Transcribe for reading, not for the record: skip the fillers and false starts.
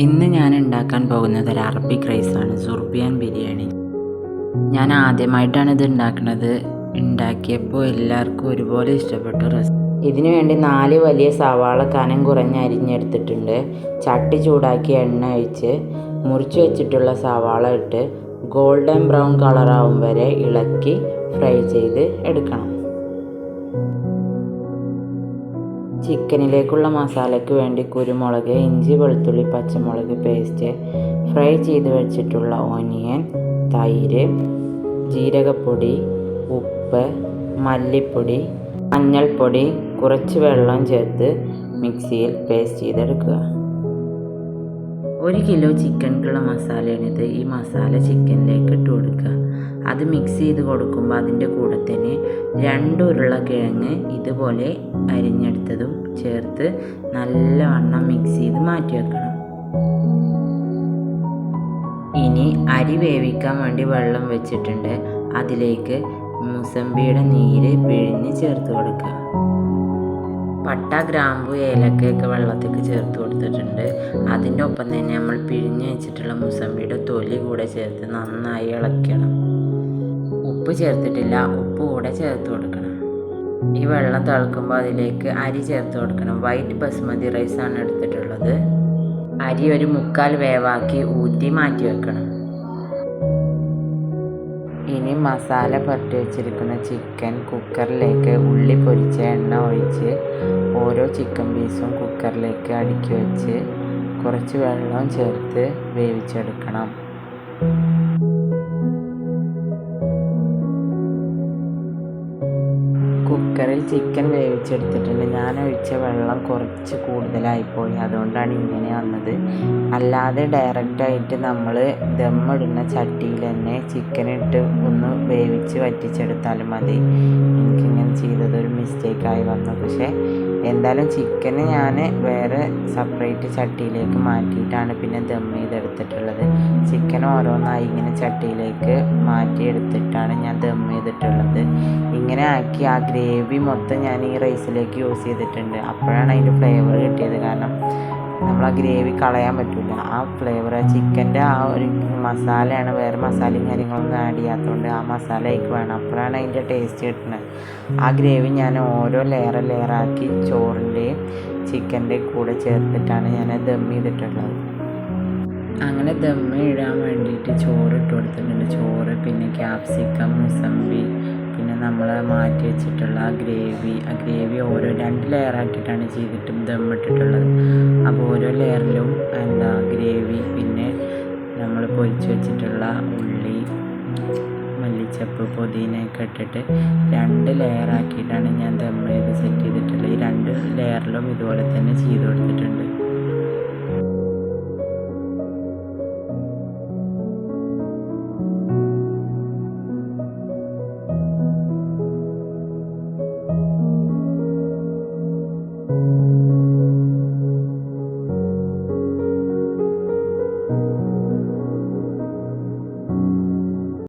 ഇന്ന് ഞാൻ ഉണ്ടാക്കാൻ പോകുന്നത് ഒരു അറബിക് റൈസാണ്, സുർബിയാൻ ബിരിയാണി. ഞാൻ ആദ്യമായിട്ടാണ് ഇത് ഉണ്ടാക്കുന്നത്. ഉണ്ടാക്കിയപ്പോൾ എല്ലാവർക്കും ഒരുപോലെ ഇഷ്ടപ്പെട്ടു. ഇതിനു വേണ്ടി 4 വലിയ സവാള കനം കുറഞ്ഞ് അരിഞ്ഞെടുത്തിട്ടുണ്ട്. ചട്ടി ചൂടാക്കി എണ്ണ ഒഴിച്ച് മുറിച്ച് വെച്ചിട്ടുള്ള സവാള ഇട്ട് ഗോൾഡൻ ബ്രൗൺ കളറാവും വരെ ഇളക്കി ഫ്രൈ ചെയ്ത് എടുക്കണം. ചിക്കനിലേക്കുള്ള മസാലയ്ക്ക് വേണ്ടി കുരുമുളക്, ഇഞ്ചി, വെളുത്തുള്ളി, പച്ചമുളക് പേസ്റ്റ്, ഫ്രൈ ചെയ്ത് വെച്ചിട്ടുള്ള ഓനിയൻ, തൈര്, ജീരകപ്പൊടി, ഉപ്പ്, മല്ലിപ്പൊടി, മഞ്ഞൾപ്പൊടി, കുറച്ച് വെള്ളം ചേർത്ത് മിക്സിയിൽ പേസ്റ്റ് ചെയ്തെടുക്കുക. 1 കിലോ ചിക്കനിക്കുള്ള മസാലയാണിത്. ഈ മസാല ചിക്കനിലേക്ക് ഇട്ട് കൊടുക്കുക. അത് മിക്സ് ചെയ്ത് കൊടുക്കുമ്പോൾ അതിൻ്റെ കൂടെ തന്നെ 2 ഉരുളക്കിഴങ്ങ് ഇതുപോലെ അരിഞ്ഞെടുത്തതും ചേർത്ത് നല്ലവണ്ണം മിക്സ് ചെയ്ത് മാറ്റി വെക്കണം. ഇനി അരി വേവിക്കാൻ വേണ്ടി വെള്ളം വെച്ചിട്ടുണ്ട്. അതിലേക്ക് മുസമ്പിയുടെ നീര് പിഴിഞ്ഞ് ചേർത്ത് കൊടുക്കുക. പട്ട, ഗ്രാമ്പു, ഏലക്കയൊക്കെ വെള്ളത്തേക്ക് ചേർത്ത് കൊടുത്തിട്ടുണ്ട്. അതിൻ്റെ ഒപ്പം തന്നെ നമ്മൾ പിഴിഞ്ഞ് വെച്ചിട്ടുള്ള മുസമ്പിയുടെ തൊലി കൂടെ ചേർത്ത് നന്നായി ഇളക്കണം. ഉപ്പ് ചേർത്തിട്ടില്ല, ഉപ്പ് കൂടെ ചേർത്ത് കൊടുക്കണം. ഈ വെള്ളം തിളക്കുമ്പോൾ അതിലേക്ക് അരി ചേർത്ത് കൊടുക്കണം. വൈറ്റ് ബസ്മതി റൈസാണ് എടുത്തിട്ടുള്ളത്. അരി ഒരു 3/4 വേവാക്കി ഊറ്റി മാറ്റി വെക്കണം. ഇനി മസാല പുരട്ടി വെച്ചിരിക്കുന്ന ചിക്കൻ കുക്കറിലേക്ക് ഉള്ളി പൊരിച്ച എണ്ണ ഒഴിച്ച് ഓരോ ചിക്കൻ പീസും കുക്കറിലേക്ക് അടുക്കി വെച്ച് കുറച്ച് വെള്ളം ചേർത്ത് വേവിച്ചെടുക്കണം. കുക്കറിൽ ചിക്കൻ വേവിച്ചെടുത്തിട്ടുണ്ട്. ഞാൻ ഒഴിച്ച വെള്ളം കുറച്ച് കൂടുതലായിപ്പോയി, അതുകൊണ്ടാണ് ഇങ്ങനെ വന്നത്. അല്ലാതെ ഡയറക്റ്റായിട്ട് നമ്മൾ ദമ്മിടുന്ന ചട്ടിയിൽ തന്നെ ചിക്കൻ ഇട്ട് ഒന്ന് വേവിച്ച് വറ്റിച്ചെടുത്താലും മതി. എനിക്കിങ്ങനെ ചെയ്തതൊരു മിസ്റ്റേക്കായി വന്നു. പക്ഷേ എന്തായാലും ചിക്കന് ഞാൻ വേറെ സെപ്പറേറ്റ് ചട്ടിയിലേക്ക് മാറ്റിയിട്ടാണ് പിന്നെ ദം ചെയ്തെടുത്തിട്ടുള്ളത്. ചിക്കൻ ഓരോന്നായി ഇങ്ങനെ ചട്ടിയിലേക്ക് മാറ്റിയെടുത്തിട്ടാണ് ഞാൻ ദം ചെയ്തിട്ടുള്ളത്. ഇങ്ങനെ ആക്കി ആ ഗ്രേവി മൊത്തം ഞാൻ ഈ റൈസിലേക്ക് യൂസ് ചെയ്തിട്ടുണ്ട്. അപ്പോഴാണ് അതിൻ്റെ ഫ്ലേവർ കിട്ടിയത്. കാരണം നമ്മൾ ആ ഗ്രേവി കളയാൻ പറ്റില്ല. ആ ഫ്ലേവർ ചിക്കൻ്റെ ആ ഒരു മസാലയാണ്, വേറെ മസാലയും കാര്യങ്ങളൊന്നും ആഡ് ചെയ്യാത്തതുകൊണ്ട് ആ മസാലയ്ക്ക് വേണം. അപ്പോഴാണ് അതിൻ്റെ ടേസ്റ്റ് കിട്ടുന്നത്. ആ ഗ്രേവി ഞാൻ ഓരോ ലെയറാക്കി ചോറിൻ്റെയും ചിക്കൻ്റെയും കൂടെ ചേർത്തിട്ടാണ് ഞാൻ ദം ചെയ്തിട്ടുള്ളത്. അങ്ങനെ ദമ്മ് ഇടാൻ വേണ്ടിയിട്ട് ചോറ് ഇട്ട് കൊടുത്തിട്ടുണ്ട്. ചോറ്, പിന്നെ ക്യാപ്സിക്കം, മുസമ്പി, പിന്നെ നമ്മൾ മാറ്റി വെച്ചിട്ടുള്ള ആ ഗ്രേവി ഓരോ 2 ലെയറാക്കിയിട്ടാണ് ചെയ്തിട്ട് ദമ്മിട്ടിട്ടുള്ളത്. അപ്പോൾ ഓരോ ലെയറിലും ഗ്രേവി, പിന്നെ നമ്മൾ പൊരിച്ച് വെച്ചിട്ടുള്ള ഉള്ളി, മല്ലിച്ചപ്പ്, പുതിനയൊക്കെ ഇട്ടിട്ട് 2 ലെയറാക്കിയിട്ടാണ് ഞാൻ ദം ചെയ്ത് സെറ്റ് ചെയ്തിട്ടുള്ളത്. ഈ 2 ലെയറിലും ഇതുപോലെ തന്നെ ചെയ്ത് കൊടുത്തിട്ടുണ്ട്.